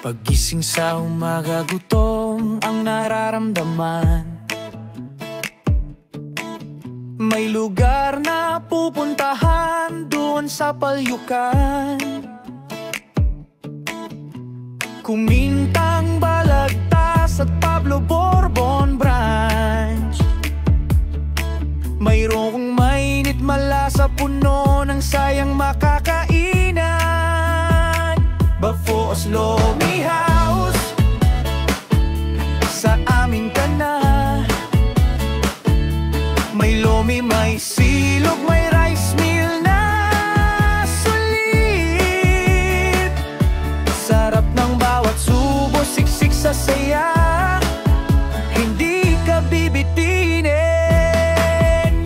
Paggising sa umaga, gutom ang nararamdaman. May lugar na pupuntahan doon sa palyukan. Kumintang Balagtas at Pablo Borbon branch. Mayroong mainit malasa, puno ng sayang makakainan. Bafos Lomi House, sa amin ka na. May lomi, may silog, may rice meal na sulit. Sarap ng bawat subo, siksik sa saya, hindi ka bibitinin.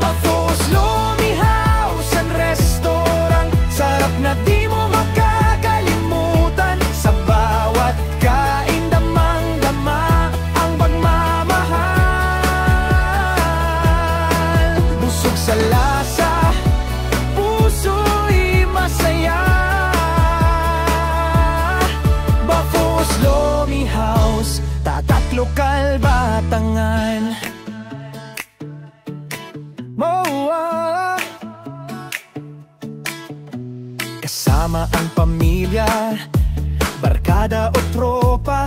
Bafos Lomi House and Restaurant, sarap na di mo makakalimutan. Sa bawat kain, damang-dama ang pagmamahal. Busog sa lasa, puso'y masaya. Bafos Lomi House, Tatak Lokal, Batangan. Kasama ang pamilya, barkada o tropa.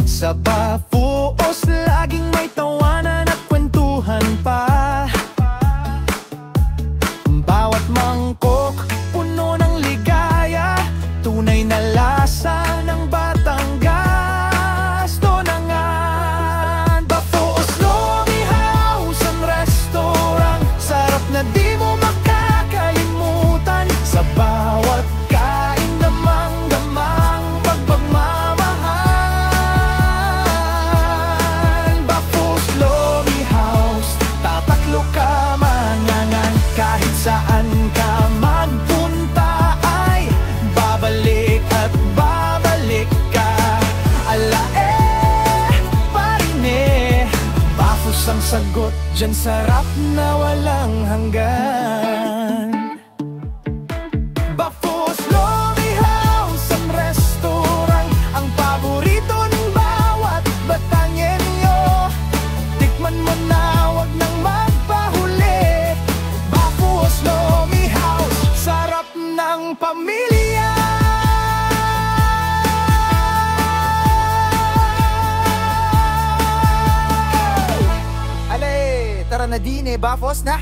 Sa Bafos laging may tawanan at kwentuhan pa. Bawat mangkok puno ng ligaya, tunay na lasa ng Batangas. Tonangan, Bafos Lomi House and Restaurant, sarap na di mo makakalimutan. Sa bawat kain, damang-damang pagmamahal. Bafos Lomi House, Tatak Lokal, Manangan. Kahit saan ka magpunta ay babalik at babalik ka. Parin Bafos ang sagot, dyan sarap na walang hanggan. Bafos Lomi House and Restaurant, ang paborito ng bawat Batangenyo. Tikman mo na, wag nang magpahuli. Bafos Lomi House, sarap ng pamilya. Alay, tara na din Bafos na.